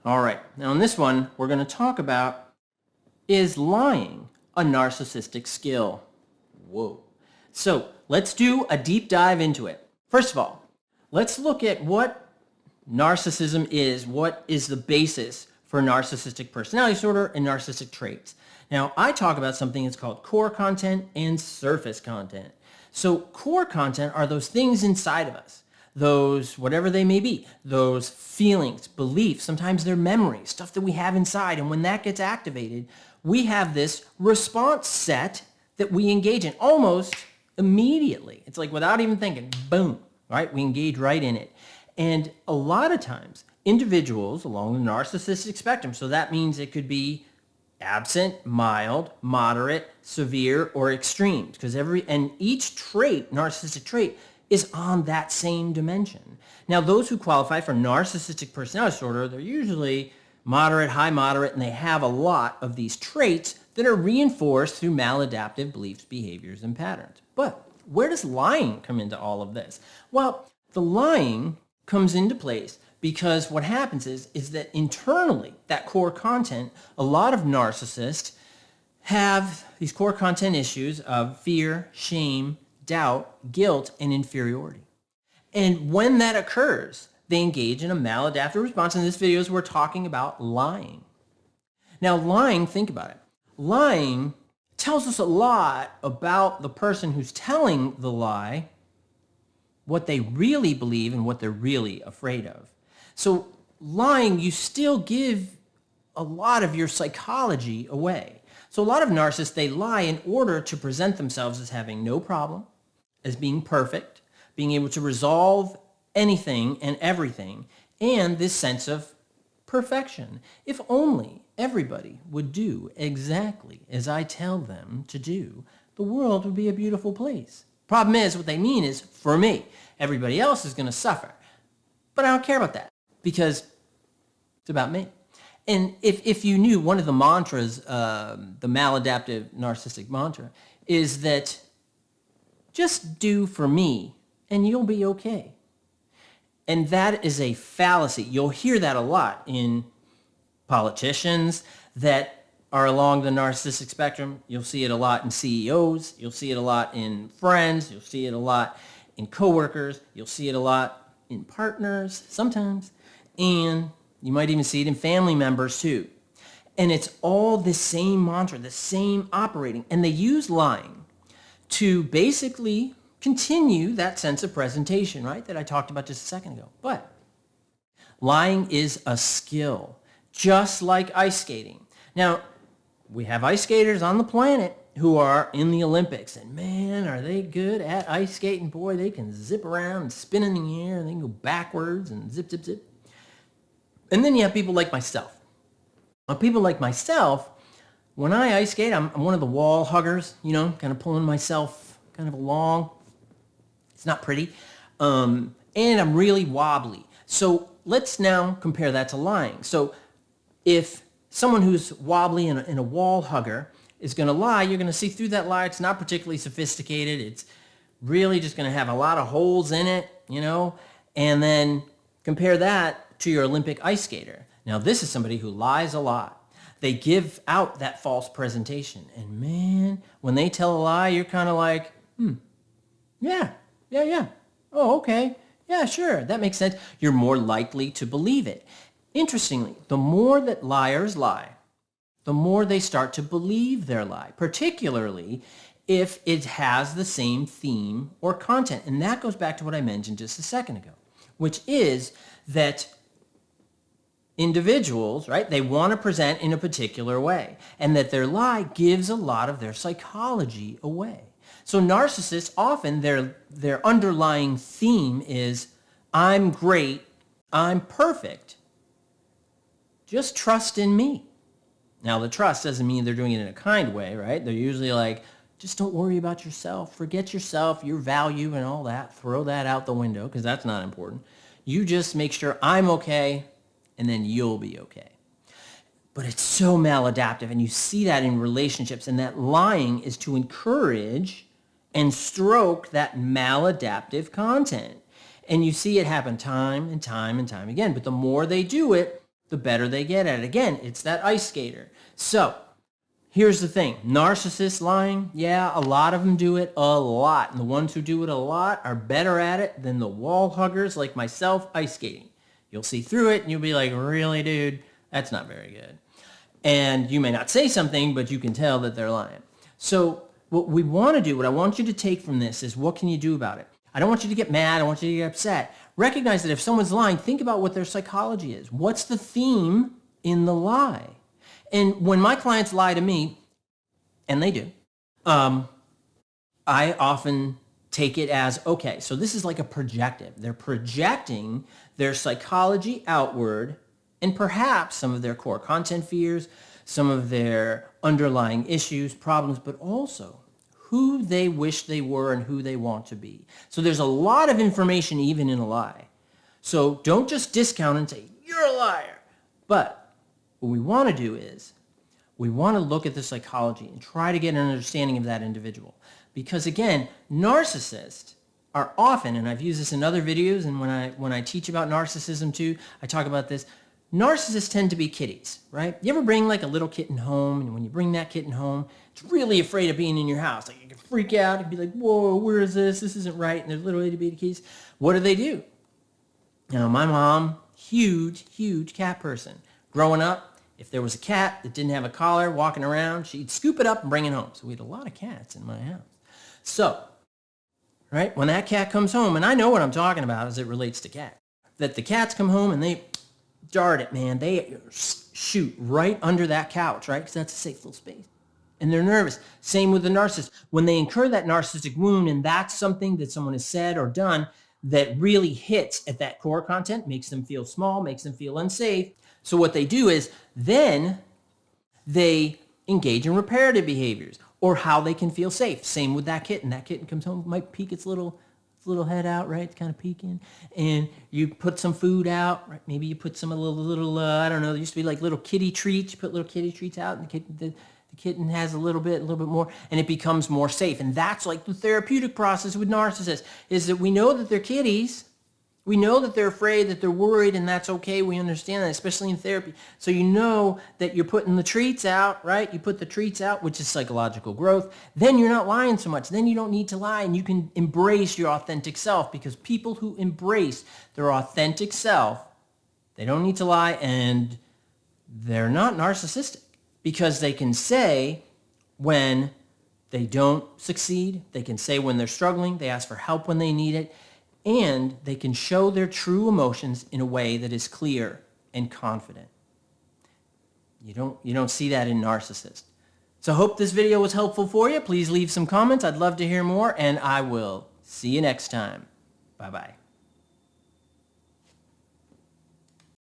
All right, now in this one, we're going to talk about, is lying a narcissistic skill? Whoa. So let's do a deep dive into it. First of all, let's look at what narcissism is, what is the basis for narcissistic personality disorder and narcissistic traits. Now, I talk about something that's called core content and surface content. So core content are those things inside of us, those, whatever they may be, those feelings, beliefs, sometimes they're memories, stuff that we have inside. And when that gets activated, we have this response set that we engage in almost immediately. It's like without even thinking, boom, right? We engage right in it. And a lot of times, individuals along the narcissistic spectrum, so that means it could be absent, mild, moderate, severe, or extremes, because each trait, narcissistic trait, is on that same dimension. Now, those who qualify for narcissistic personality disorder, they're usually moderate, high moderate, and they have a lot of these traits that are reinforced through maladaptive beliefs, behaviors, and patterns. But where does lying come into all of this? Well, the lying comes into place because what happens is that internally, that core content, a lot of narcissists have these core content issues of fear, shame, doubt, guilt, and inferiority. And when that occurs, they engage in a maladaptive response. In this video, we're talking about lying. Now, lying, think about it. Lying tells us a lot about the person who's telling the lie, what they really believe and what they're really afraid of. So lying, you still give a lot of your psychology away. So a lot of narcissists, they lie in order to present themselves as having no problem, as being perfect, being able to resolve anything and everything, and this sense of perfection. If only everybody would do exactly as I tell them to do, the world would be a beautiful place. Problem is, what they mean is, for me, everybody else is going to suffer. But I don't care about that because it's about me. And if you knew one of the mantras, the maladaptive narcissistic mantra, is that just do for me and you'll be okay. And that is a fallacy. You'll hear that a lot in politicians that are along the narcissistic spectrum. You'll see it a lot in CEOs. You'll see it a lot in friends. You'll see it a lot in coworkers. You'll see it a lot in partners sometimes. And you might even see it in family members too. And it's all the same mantra, the same operating. And they use lying to basically continue that sense of presentation, right, that I talked about just a second ago. But lying is a skill, just like ice skating. Now, we have ice skaters on the planet who are in the Olympics, and man, are they good at ice skating. Boy, they can zip around and spin in the air, and they can go backwards and zip, zip, zip. And then you have people like myself. Now, people like myself, when I ice skate, I'm one of the wall huggers, kind of pulling myself kind of along. It's not pretty. And I'm really wobbly. So let's now compare that to lying. So if someone who's wobbly and a wall hugger is going to lie, you're going to see through that lie. It's not particularly sophisticated. It's really just going to have a lot of holes in it, and then compare that to your Olympic ice skater. Now, this is somebody who lies a lot. They give out that false presentation. And man, when they tell a lie, you're kind of like, yeah. Oh, okay. Yeah, sure. That makes sense. You're more likely to believe it. Interestingly, the more that liars lie, the more they start to believe their lie, particularly if it has the same theme or content. And that goes back to what I mentioned just a second ago, which is that individuals, right, they want to present in a particular way, and that their lie gives a lot of their psychology away. So narcissists, often their underlying theme is, I'm great, I'm perfect, just trust in me. Now, the trust doesn't mean they're doing it in a kind way, right? They're usually like, just don't worry about yourself, forget yourself, your value and all that, throw that out the window, because that's not important. You just make sure I'm okay, and then you'll be okay. But it's so maladaptive, and you see that in relationships, and that lying is to encourage and stroke that maladaptive content. And you see it happen time and time and time again. But the more they do it, the better they get at it. Again, it's that ice skater. So here's the thing. Narcissists lying, yeah, a lot of them do it a lot. And the ones who do it a lot are better at it than the wall huggers like myself ice skating. You'll see through it and you'll be like, really, dude? That's not very good. And you may not say something, but you can tell that they're lying. So what we want to do, what I want you to take from this is, what can you do about it? I don't want you to get mad. I want you to get upset. Recognize that if someone's lying, think about what their psychology is. What's the theme in the lie? And when my clients lie to me, and they do, I often take it as, okay, so this is like a projective. They're projecting their psychology outward and perhaps some of their core content fears, some of their underlying issues, problems, but also who they wish they were and who they want to be. So there's a lot of information even in a lie. So don't just discount and say, you're a liar. But what we want to do is we want to look at the psychology and try to get an understanding of that individual. Because again, narcissists are often, and I've used this in other videos, and when I teach about narcissism too, I talk about this. Narcissists tend to be kitties, right? You ever bring like a little kitten home, and when you bring that kitten home, it's really afraid of being in your house. Like you can freak out and be like, whoa, where is this? This isn't right. And there's little itty bitty kitties. What do? You know, my mom, huge cat person. Growing up, if there was a cat that didn't have a collar walking around, she'd scoop it up and bring it home. So we had a lot of cats in my house. So, right, when that cat comes home, and I know what I'm talking about as it relates to cat, that the cats come home and they dart it, man. They shoot right under that couch, right? Because that's a safe little space. And they're nervous. Same with the narcissist. When they incur that narcissistic wound, and that's something that someone has said or done that really hits at that core content, makes them feel small, makes them feel unsafe. So what they do is then they engage in reparative behaviors or how they can feel safe. Same with that kitten. That kitten comes home, might peek its little head out, right? It's kind of peeking. And you put some food out, right? Maybe you put some little I don't know, there used to be like little kitty treats. You put little kitty treats out and the kitten has a little bit more, and it becomes more safe. And that's like the therapeutic process with narcissists, is that we know that they're kitties. We know that they're afraid, that they're worried, and that's okay. We understand that, especially in therapy. So you know that you're putting the treats out, right? You put the treats out, which is psychological growth. Then you're not lying so much. Then you don't need to lie, and you can embrace your authentic self, because people who embrace their authentic self, they don't need to lie, and they're not narcissistic, because they can say when they don't succeed. They can say when they're struggling. They ask for help when they need it. And they can show their true emotions in a way that is clear and confident. You don't see that in narcissists. So I hope this video was helpful for you. Please leave some comments. I'd love to hear more, and I will see you next time. Bye-bye.